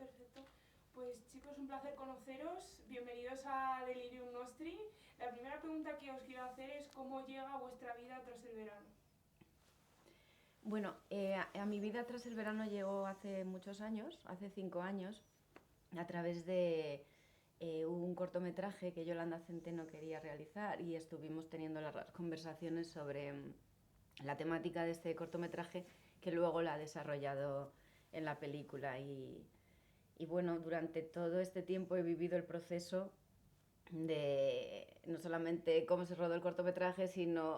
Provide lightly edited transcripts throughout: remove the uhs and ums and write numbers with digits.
Perfecto. Pues chicos, un placer conoceros. Bienvenidos a Delirium Nostri. La primera pregunta que os quiero hacer es ¿cómo llega vuestra vida tras el verano? Bueno, a mi vida tras el verano llegó hace muchos años, hace 5 años, a través de un cortometraje que Yolanda Centeno quería realizar y estuvimos teniendo largas conversaciones sobre la temática de este cortometraje que luego la ha desarrollado en la película. Y bueno, durante todo este tiempo he vivido el proceso de no solamente cómo se rodó el cortometraje, sino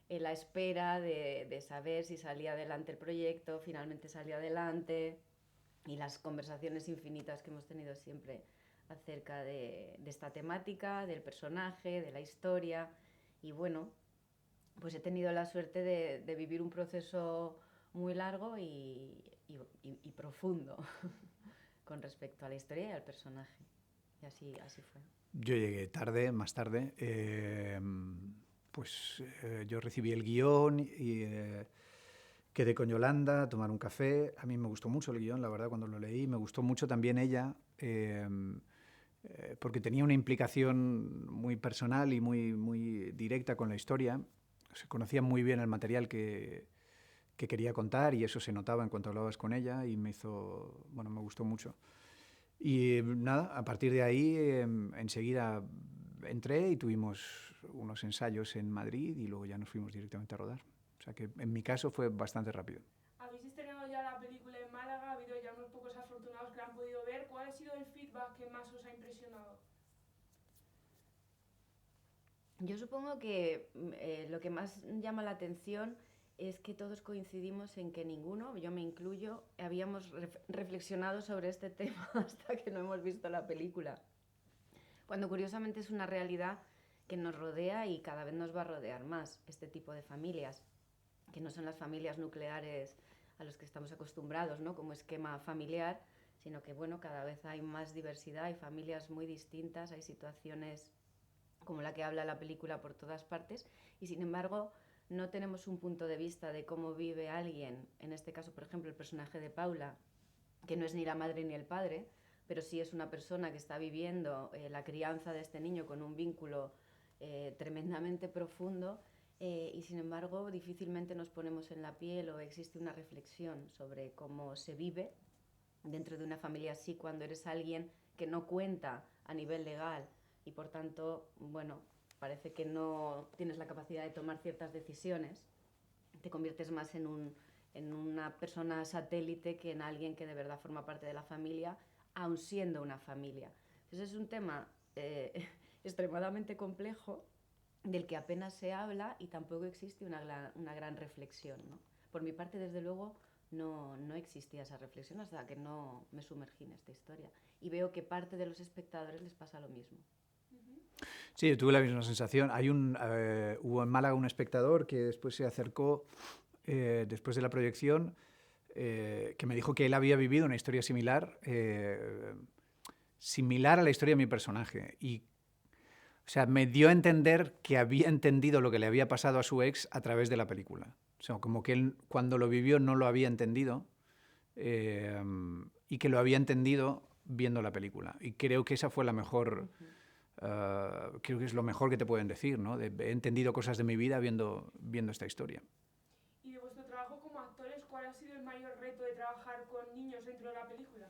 en la espera de saber si salía adelante el proyecto, finalmente salió adelante, y las conversaciones infinitas que hemos tenido siempre acerca de esta temática, del personaje, de la historia. Y bueno, pues he tenido la suerte de vivir un proceso muy largo y profundo con respecto a la historia y al personaje. Y así fue. Yo llegué tarde, más tarde. Yo recibí el guión y quedé con Yolanda a tomar un café. A mí me gustó mucho el guión, la verdad, cuando lo leí. Me gustó mucho también ella, porque tenía una implicación muy personal y muy directa con la historia. Se conocía muy bien el material que quería contar y eso se notaba en cuanto hablabas con ella y me gustó mucho. Y nada, a partir de ahí enseguida entré y tuvimos unos ensayos en Madrid y luego ya nos fuimos directamente a rodar. O sea que en mi caso fue bastante rápido. Habéis estrenado ya la película en Málaga, ha habido ya unos pocos afortunados que la han podido ver. ¿Cuál ha sido el feedback que más os ha impresionado? Yo supongo que lo que más llama la atención es que todos coincidimos en que ninguno, yo me incluyo, habíamos reflexionado sobre este tema hasta que no hemos visto la película. Cuando curiosamente es una realidad que nos rodea y cada vez nos va a rodear más, este tipo de familias, que no son las familias nucleares a los que estamos acostumbrados, ¿no? Como esquema familiar, sino que bueno, cada vez hay más diversidad, hay familias muy distintas, hay situaciones como la que habla la película por todas partes, y sin embargo no tenemos un punto de vista de cómo vive alguien, en este caso por ejemplo el personaje de Paula, que no es ni la madre ni el padre, pero sí es una persona que está viviendo la crianza de este niño con un vínculo tremendamente profundo, y sin embargo difícilmente nos ponemos en la piel o existe una reflexión sobre cómo se vive dentro de una familia así cuando eres alguien que no cuenta a nivel legal y por tanto, bueno, parece que no tienes la capacidad de tomar ciertas decisiones, te conviertes más en una persona satélite que en alguien que de verdad forma parte de la familia, aun siendo una familia. Entonces es un tema extremadamente complejo del que apenas se habla y tampoco existe una gran reflexión, ¿no? Por mi parte, desde luego, no existía esa reflexión hasta que no me sumergí en esta historia. Y veo que parte de los espectadores les pasa lo mismo. Sí, yo tuve la misma sensación. Hubo en Málaga un espectador que después se acercó, después de la proyección, que me dijo que él había vivido una historia similar a la historia de mi personaje. O sea, me dio a entender que había entendido lo que le había pasado a su ex a través de la película. O sea, como que él cuando lo vivió no lo había entendido, eh, y que lo había entendido viendo la película. Y creo que esa fue la mejor... creo que es lo mejor que te pueden decir, ¿no? He entendido cosas de mi vida viendo esta historia. Y de vuestro trabajo como actores, ¿cuál ha sido el mayor reto de trabajar con niños dentro de la película?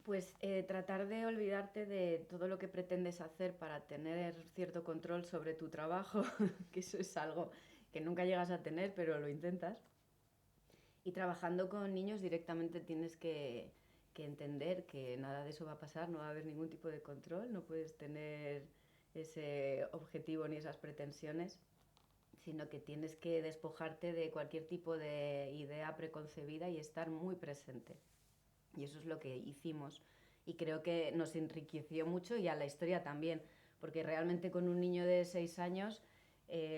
Pues tratar de olvidarte de todo lo que pretendes hacer para tener cierto control sobre tu trabajo, que eso es algo que nunca llegas a tener, pero lo intentas. Y trabajando con niños directamente tienes que entender que nada de eso va a pasar, no va a haber ningún tipo de control, no puedes tener ese objetivo ni esas pretensiones, sino que tienes que despojarte de cualquier tipo de idea preconcebida y estar muy presente. Y eso es lo que hicimos. Y creo que nos enriqueció mucho y a la historia también, porque realmente con un niño de 6 años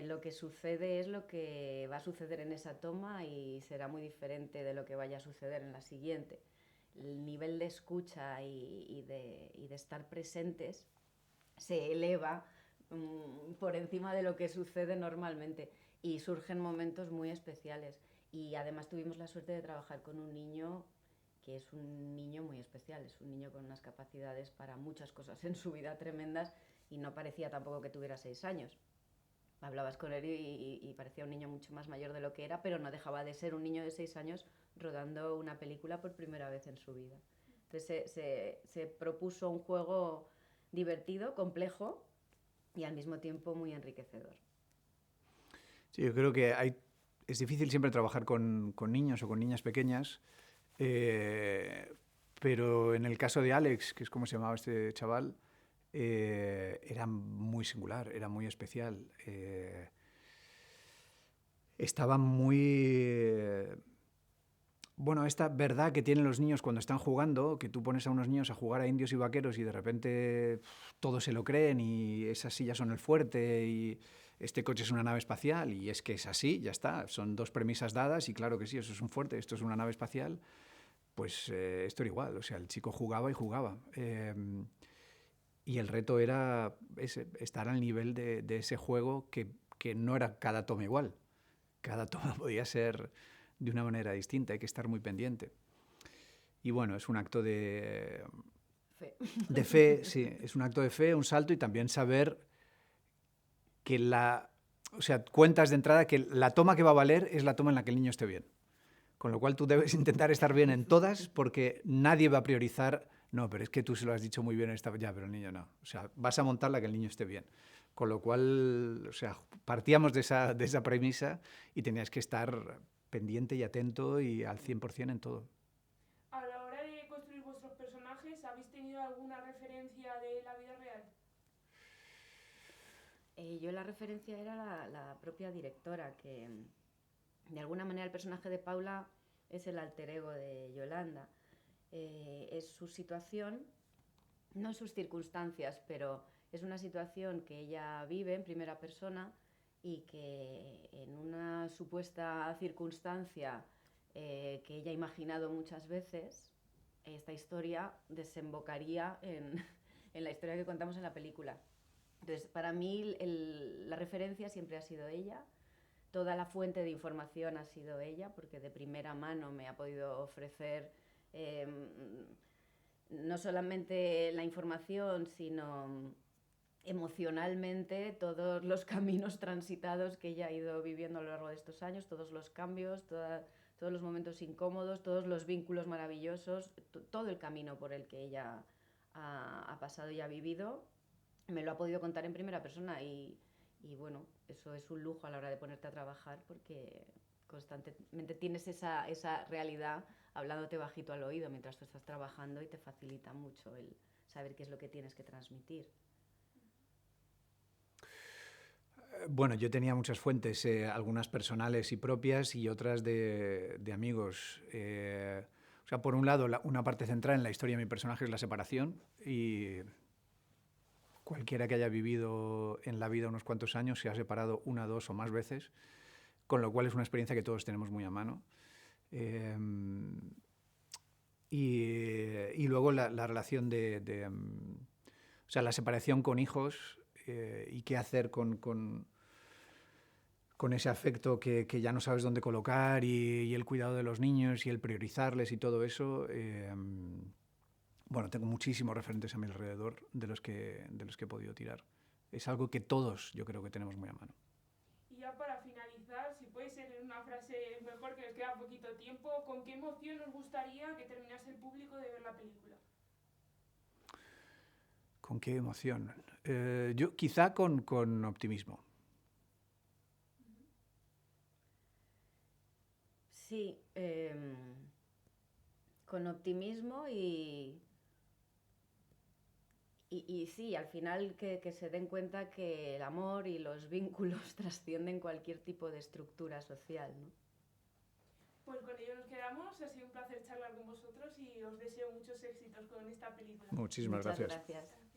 lo que sucede es lo que va a suceder en esa toma y será muy diferente de lo que vaya a suceder en la siguiente. El nivel de escucha y de estar presentes se eleva por encima de lo que sucede normalmente y surgen momentos muy especiales. Y además tuvimos la suerte de trabajar con un niño que es un niño muy especial, es un niño con unas capacidades para muchas cosas en su vida tremendas y no parecía tampoco que tuviera 6 años. Hablabas con él y parecía un niño mucho más mayor de lo que era, pero no dejaba de ser un niño de 6 años rodando una película por primera vez en su vida. Entonces se propuso un juego divertido, complejo y al mismo tiempo muy enriquecedor. Sí, yo creo que es difícil siempre trabajar con niños o con niñas pequeñas, pero en el caso de Alex, que es como se llamaba este chaval, era muy singular, era muy especial. Estaba muy... Bueno, esta verdad que tienen los niños cuando están jugando, que tú pones a unos niños a jugar a indios y vaqueros y de repente todos se lo creen y esas sillas son el fuerte y este coche es una nave espacial y es que es así, ya está, son dos premisas dadas y claro que sí, eso es un fuerte, esto es una nave espacial, pues esto era igual, o sea, el chico jugaba y jugaba. Y el reto era estar al nivel de ese juego que no era cada toma igual, cada toma podía ser de una manera distinta, hay que estar muy pendiente. Y bueno, es un acto de fe, sí, es un acto de fe, un salto y también saber que o sea, cuentas de entrada que la toma que va a valer es la toma en la que el niño esté bien. Con lo cual tú debes intentar estar bien en todas porque nadie va a priorizar, no, pero es que tú se lo has dicho muy bien, ya, pero el niño no. O sea, vas a montar la que el niño esté bien. Con lo cual, o sea, partíamos de esa premisa y tenías que estar pendiente y atento y al 100% en todo. A la hora de construir vuestros personajes, ¿habéis tenido alguna referencia de la vida real? Yo la referencia era la propia directora, que de alguna manera el personaje de Paula es el alter ego de Yolanda. Es su situación, no sus circunstancias, pero es una situación que ella vive en primera persona y que en una supuesta circunstancia que ella ha imaginado muchas veces, esta historia desembocaría en la historia que contamos en la película. Entonces, para mí la referencia siempre ha sido ella, toda la fuente de información ha sido ella, porque de primera mano me ha podido ofrecer no solamente la información, sino emocionalmente todos los caminos transitados que ella ha ido viviendo a lo largo de estos años, todos los cambios, todos los momentos incómodos, todos los vínculos maravillosos, todo el camino por el que ella ha pasado y ha vivido, me lo ha podido contar en primera persona y bueno, eso es un lujo a la hora de ponerte a trabajar porque constantemente tienes esa realidad hablándote bajito al oído mientras tú estás trabajando y te facilita mucho el saber qué es lo que tienes que transmitir. Bueno, yo tenía muchas fuentes, algunas personales y propias y otras de amigos. O sea, por un lado, una parte central en la historia de mi personaje es la separación y cualquiera que haya vivido en la vida unos cuantos años se ha separado una, dos o más veces, con lo cual es una experiencia que todos tenemos muy a mano. Y luego la relación o sea, la separación con hijos y qué hacer con ese afecto que ya no sabes dónde colocar y el cuidado de los niños y el priorizarles y todo eso. Bueno, tengo muchísimos referentes a mi alrededor de los que he podido tirar. Es algo que todos yo creo que tenemos muy a mano. Y ya para finalizar, si puede ser en una frase mejor, que nos queda poquito tiempo, ¿con qué emoción os gustaría que terminase el público de ver la película? ¿Con qué emoción? Yo quizá con optimismo. Sí, con optimismo y sí, al final que se den cuenta que el amor y los vínculos trascienden cualquier tipo de estructura social, ¿no? Pues con ello nos quedamos, ha sido un placer charlar con vosotros y os deseo muchos éxitos con esta película. Muchísimas Muchas gracias. gracias.